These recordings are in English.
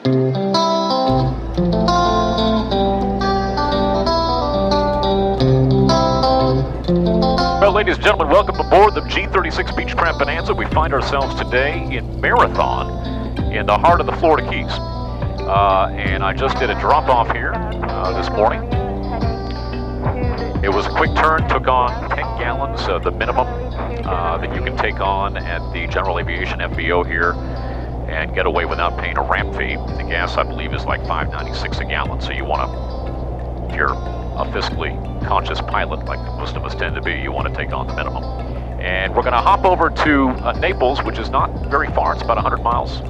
Well, ladies and gentlemen, welcome aboard the G36 BEECHCRAFT Bonanza. We find ourselves today in Marathon, in the heart of the Florida Keys. And I just did a drop-off here this morning. It was a quick turn, took on 10 gallons, the minimum that you can take on at the General Aviation FBO here and get away without paying a ramp fee. The gas, I believe, is like $5.96 a gallon, so you want to, if you're a fiscally conscious pilot like most of us tend to be, you want to take on the minimum. And we're going to hop over to Naples, which is not very far. It's about 100 miles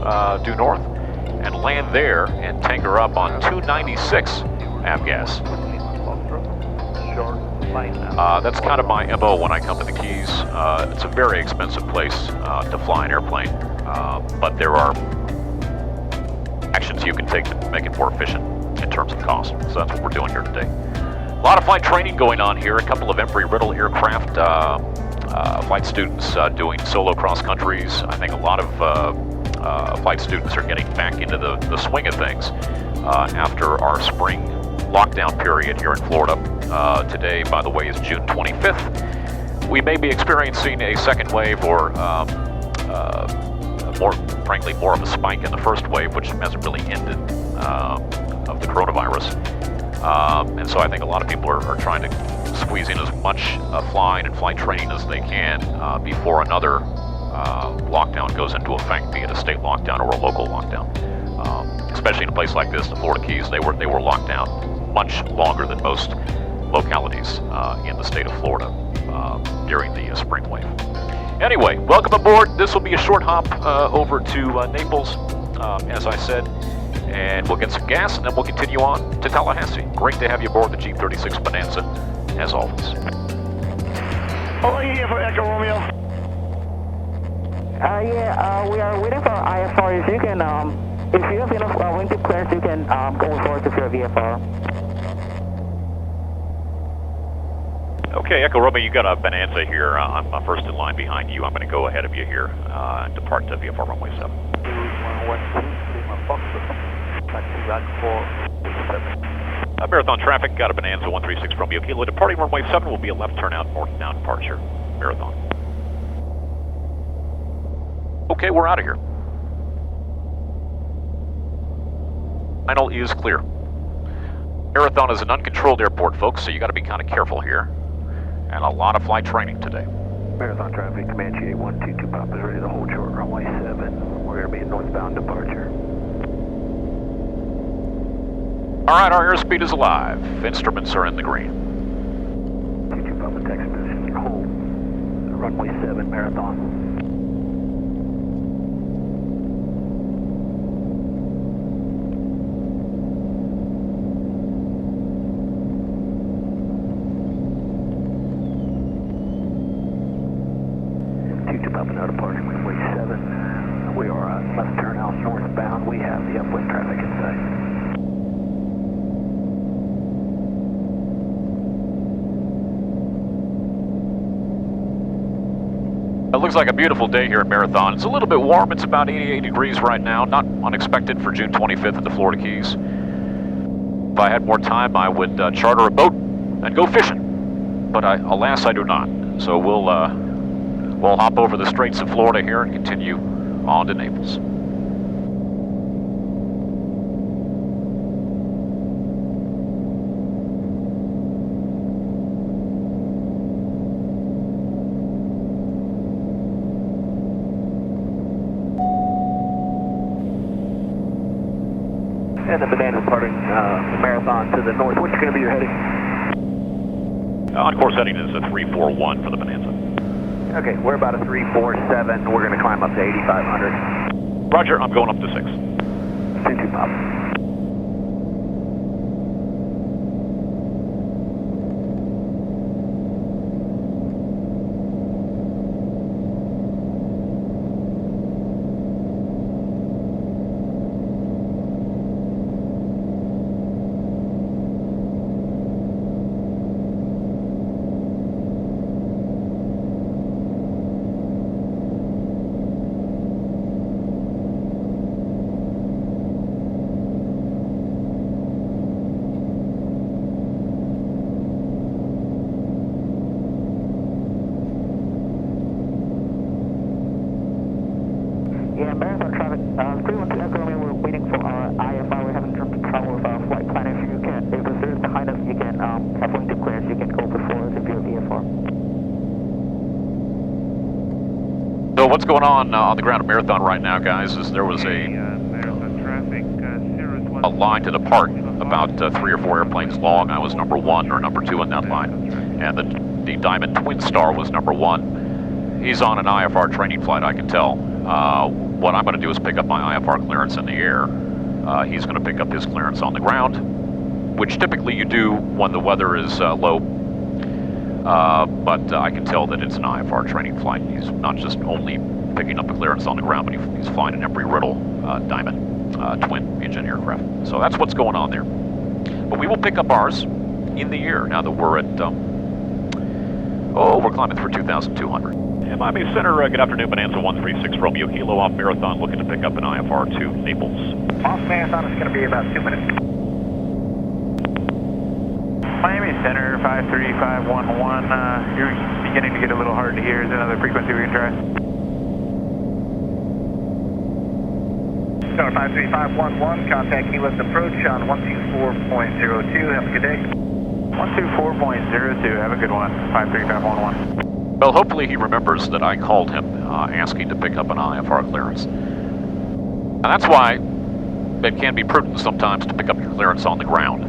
due north, and land there and tanker up on 296 AvGas. That's kind of my MO when I come to the Keys. It's a very expensive place to fly an airplane, but there are actions you can take to make it more efficient in terms of cost. So that's what we're doing here today. A lot of flight training going on here. A couple of Embry-Riddle aircraft flight students doing solo cross countries. I think a lot of flight students are getting back into the swing of things after our spring lockdown period here in Florida. Today, by the way, is June 25th. We may be experiencing a second wave or more of a spike in the first wave, which hasn't really ended, of the coronavirus. And so I think a lot of people are trying to squeeze in as much flying and flight training as they can before another lockdown goes into effect, be it a state lockdown or a local lockdown. Especially in a place like this, the Florida Keys, they were locked down much longer than most localities in the state of Florida during the spring wave. Anyway, welcome aboard. This will be a short hop over to Naples, as I said, and we'll get some gas and then we'll continue on to Tallahassee. Great to have you aboard the G36 Bonanza, as always. Oh, yeah, for Echo Romeo. We are waiting for IFR. If you can, if you have enough wind clearance, you can go forward to your VFR. Okay, Echo Romeo, you got a Bonanza here. I'm first in line behind you. I'm going to go ahead of you here and depart to VFR runway 7. Marathon traffic, got a Bonanza 136 Romeo Kilo. Departing runway 7 will be a left turn out northbound departure. Marathon. Okay, we're out of here. Final is clear. Marathon is an uncontrolled airport, folks, so you got to be kind of careful here. And a lot of flight training today. Marathon traffic, Comanche 8122 Pop is ready to hold short runway 7. We're going to be a northbound departure. All right, our airspeed is alive. Instruments are in the green. 22 Papa, text position, hold. Runway 7, Marathon. Now departing runway 7. We are on left turn out northbound. We have the upwind traffic in sight. It looks like a beautiful day here at Marathon. It's a little bit warm. It's about 88 degrees right now. Not unexpected for June 25th in the Florida Keys. If I had more time, I would charter a boat and go fishing. But alas, I do not. So we'll hop over the Straits of Florida here and continue on to Naples. And the Bonanza departing Marathon to the north. What's going to be your heading? On course heading is a 341 for the Bonanza. Okay, we're about a 347. We're going to climb up to 8,500. Roger, I'm going up to 6. 22 Pop. what's going on the ground at Marathon right now, guys, is there was a line to depart about 3 or 4 airplanes long. I was number 1 or number 2 in that line. And the Diamond Twin Star was number 1. He's on an IFR training flight, I can tell. What I'm going to do is pick up my IFR clearance in the air. He's going to pick up his clearance on the ground, which typically you do when the weather is low. But I can tell that it's an IFR training flight. He's not just only picking up the clearance on the ground, but he's flying an Embry-Riddle Diamond twin engine aircraft. So that's what's going on there. But we will pick up ours in the air now that we're at, we're climbing through 2,200. Miami Center, good afternoon, Bonanza 136 Romeo Kilo off Marathon, looking to pick up an IFR to Naples. Off Marathon is going to be about 2 minutes. Miami Center 53511, you're beginning to get a little hard to hear. Is there another frequency we can try? Center 53511, contact keyless approach on 124.02. Have a good day. 124.02, have a good one. 53511. Well, hopefully he remembers that I called him asking to pick up an IFR clearance. And that's why it can be prudent sometimes to pick up your clearance on the ground.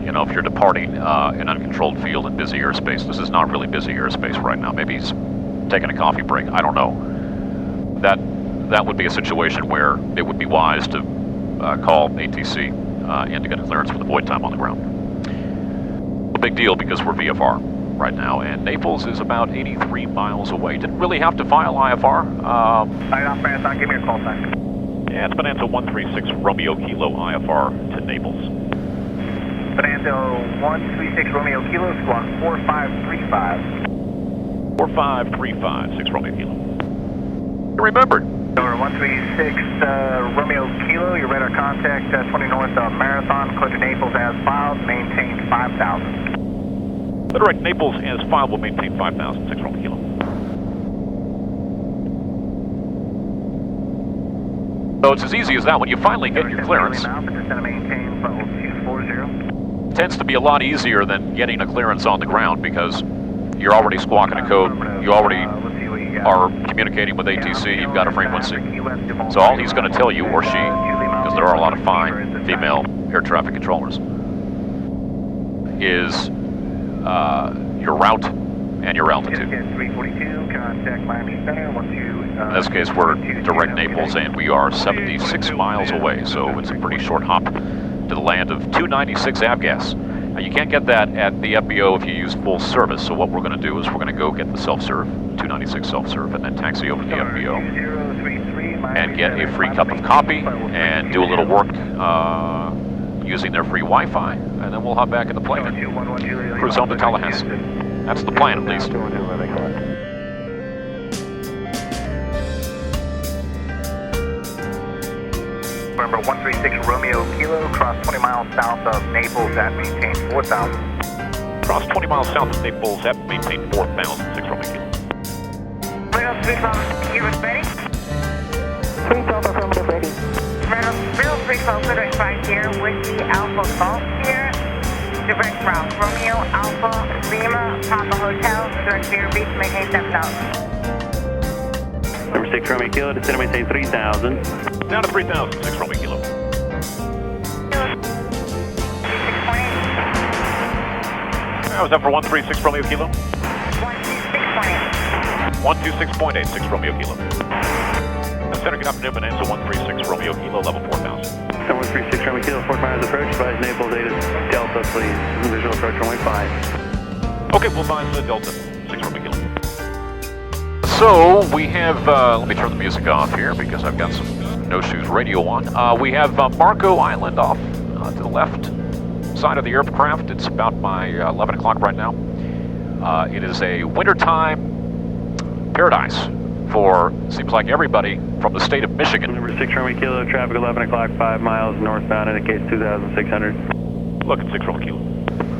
You know, if you're departing an uncontrolled field in busy airspace. This is not really busy airspace right now. Maybe he's taking a coffee break. I don't know. That would be a situation where it would be wise to call ATC in to get a clearance for the void time on the ground. A big deal because we're VFR right now, and Naples is about 83 miles away. Didn't really have to file IFR. Off Marathon, give me a call back. Yeah, it's Bonanza 136 Romeo Kilo IFR to Naples. Bonanza 136 Romeo Kilo, squawk 4535. 4535, 6 Romeo Kilo. You remembered. Over 136 Romeo Kilo, your radar contact 20 north of Marathon, clear to Naples as filed, maintain 5,000. Direct Naples as filed will maintain 5,000, 6 Romeo Kilo. So it's as easy as that. When you finally get your clearance, it tends to be a lot easier than getting a clearance on the ground because you're already squawking a code. You already are communicating with ATC. You've got a frequency. So all he's going to tell you, or she, because there are a lot of fine female air traffic controllers, is your route and your altitude. In this case, we're direct Naples, and we are 76 miles away, so it's a pretty short hop to the land of 296 AvGas. Now, you can't get that at the FBO if you use full service, so what we're going to do is we're going to go get the self-serve, 296 self-serve, and then taxi over to the FBO and get a free cup of coffee and do a little work using their free Wi-Fi, and then we'll hop back in the plane and cruise home to Tallahassee. That's the plan, at least. Remember 136 Romeo Kilo, cross 20 miles south of Naples at maintain 4,000. Cross 20 miles south of Naples at maintain 4,000, 6 Romeo Kilo. Reynolds 312, you ready? 312 affirmative ready. Reynolds 312, clear 5 here, Whiskey Alpha Golf here. Direct route, Romeo Alpha Lima, Papa Hotel, direct here, beach, maintain 7,000. Number 6 Romeo Kilo, descend to maintain 3,000. Down to 3,000, 6 Romeo Kilo. 6.8. That was that for 136 Romeo Kilo? 126.8. 126.8, 6 Romeo Kilo. Center, good afternoon, Bonanza 136 Romeo Kilo, level 4,000. 136 Romeo Kilo, 4 miles approach, advise Naples 8 Delta, please. Visual approach runway 5. Okay, we'll find the Delta, 6 Romeo Kilo. So we have, let me turn the music off here because I've got some No Shoes radio on. We have Marco Island off to the left side of the aircraft. It's about by 11 o'clock right now. It is a wintertime paradise for, seems like everybody from the state of Michigan. Number 6 Romeo Kilo, traffic 11 o'clock, 5 miles northbound, indicates 2,600. Look at 6 Romeo Kilo.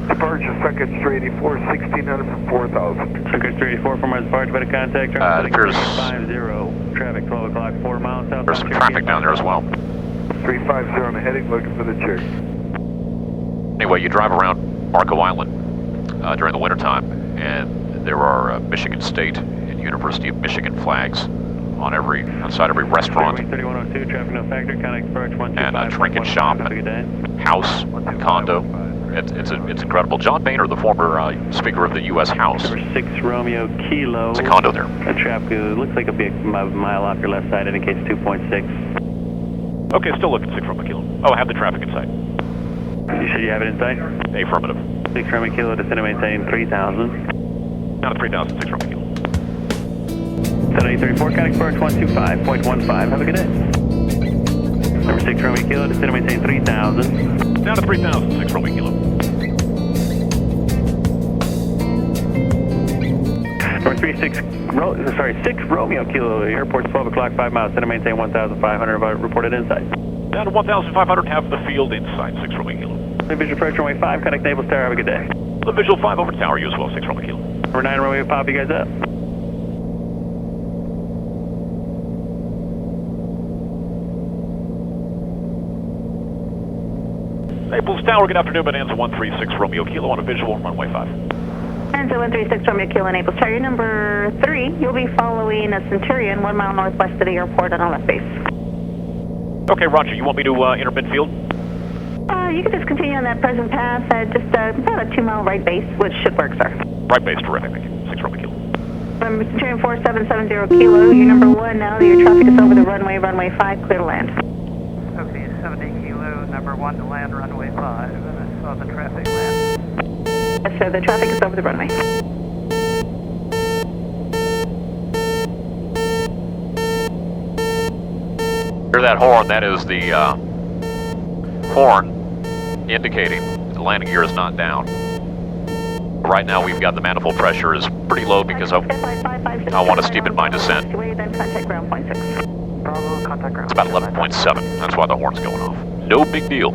Departure Second Street 84, 1600 from 4,000. Second Street 84, 4 miles departure, better contact. It appears 50, traffic 12 o'clock, 4 miles south. there's some traffic down there as well. 350 on the heading, looking for the chairs. Anyway, you drive around Marco Island during the wintertime, and there are Michigan State and University of Michigan flags outside every restaurant, 3102, traffic no factor, contact approach 125. and a trinket shop, Have a good day. house, condo. It's incredible. John Boehner, the former Speaker of the U.S. House. Number 6 Romeo Kilo. It's a condo there. A traffic looks like it'll be a mile off your left side, indicates 2.6. Okay, still looking 6 Romeo Kilo. Oh, I have the traffic in sight. You said you have it in sight? Affirmative. 6 Romeo Kilo, descend and maintain 3000. Down to 3,000, 6 Romeo Kilo. 7834, contact approach 125.15. Have a good day. Number 6 Romeo Kilo, descend and maintain 3000. Down to 3,000, 6 Romeo Kilo. Number 6 Romeo Kilo, airport's 12 o'clock, 5 miles, descend and maintain 1,500, reported inside. Down to 1,500, have the field inside, 6 Romeo Kilo. Visual approach runway 5, contact Naples Tower, have a good day. The visual 5 over tower, you as well, 6 Romeo Kilo. Number 9 Romeo, pop you guys up. Naples Tower, good afternoon, Bonanza 136 Romeo Kilo on a visual, runway 5. Bonanza 136 Romeo Kilo, Naples Tower. Your number 3, you'll be following a Centurion 1 mile northwest of the airport on a left base. Okay, Roger, you want me to enter midfield? You can just continue on that present path, just about a 2 mile right base, which should work, sir. Right base, terrific, thank you. 6 Romeo Kilo. Centurion 4770 Kilo, your number 1 now that your traffic is over the runway 5, clear to land. Okay, 70 Kilo, number 1 to land, runway 5, and I saw the traffic land. Yes, sir, the traffic is over the runway. Hear that horn, that is the horn indicating the landing gear is not down. Right now we've got the manifold pressure is pretty low because I want to steepen my descent. Contact ground point 6. Bravo, contact ground. It's about 11.7, that's why the horn's going off. No big deal.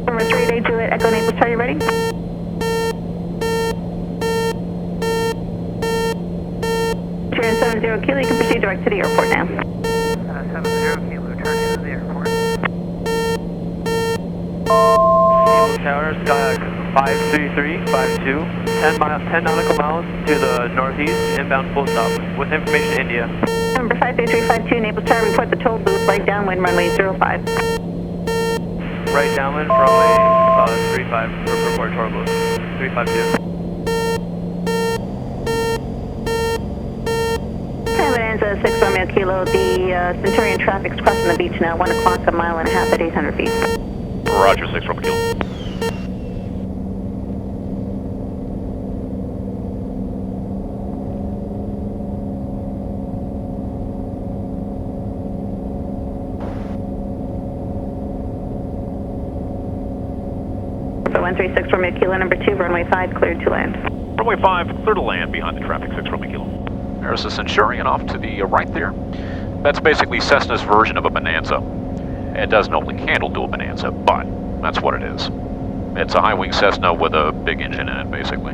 Number 3, they do it. Echo Naples, are you ready? Centurion 70 Kilo, you can proceed direct to the airport now. 70 Kilo, turn into the airport. Tower, Skyhawk 53352, 10 nautical miles to the northeast, inbound full stop, with information India. Number 53352, Naples Tower, report the toll booth, right downwind, runway 05. Right downwind, runway 35, report tour booth, 352. Bonanza 6 Romeo Kilo, the Centurion traffic's crossing the beach now, 1 o'clock, a mile and a half at 800 feet. Roger, 6 Romeo Kilo. So 136 Romeo Kilo, number 2, runway 5, cleared to land. Runway 5, clear to land behind the traffic, 6 Romeo Kilo. There's a Centurion off to the right there. That's basically Cessna's version of a Bonanza. It doesn't only handle dual Bonanza, but that's what it is. It's a high-wing Cessna with a big engine in it, basically.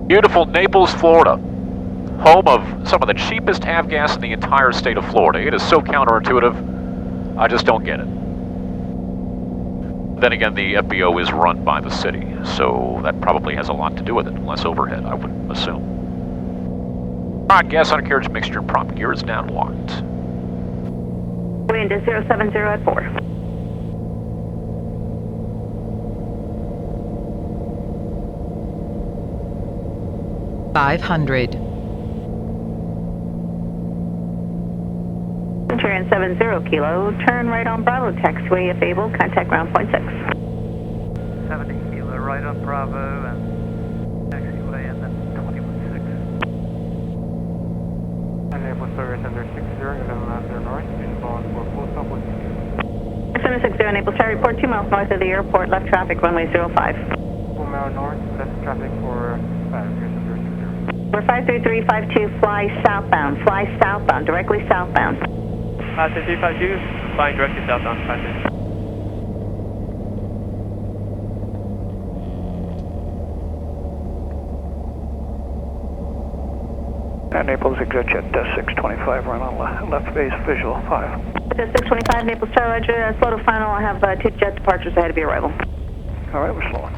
Beautiful Naples, Florida. Home of some of the cheapest AvGas in the entire state of Florida. It is so counterintuitive, I just don't get it. Then again, the FBO is run by the city, so that probably has a lot to do with it. Less overhead, I would assume. Alright, gas undercarriage mixture, prop gear is down locked. Wind is 070 at 4. Centurion 70 Kilo, turn right on Bravo, taxiway if able, contact ground point 6. 70 Kilo, right on Bravo, and taxiway, and then 21.6. And Naples service under 60, and then after north, inbound for full stop with you. 760 Naples Tower, report 2 miles north of the airport, left traffic, runway 05. 4 mile north, left traffic for 5, here's under 60. We're 53352, fly southbound, directly southbound. 53352, flying directly southbound, 533. Naples exit jet 625, run on left base, visual 5. Jet 625, Naples Tower, Roger, slow to final, I have 2 jet departures ahead of your arrival. All right, we're slowing.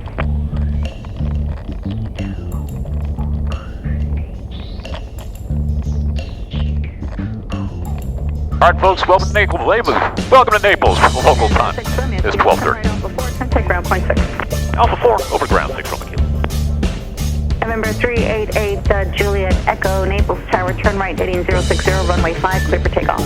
All right, folks, welcome to Naples. Welcome to Naples. Local time is 12:30. Take ground, point 6. Alpha 4, over ground, 6 Roman Kilo. November 388 Juliet Echo, Naples Tower, turn right, heading 060, runway 5, clear for takeoff.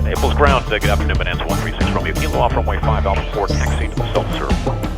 Naples ground, good afternoon, Bonanza 136 Romeo Kilo, off runway 5, Alpha 4, taxi to the self-serve.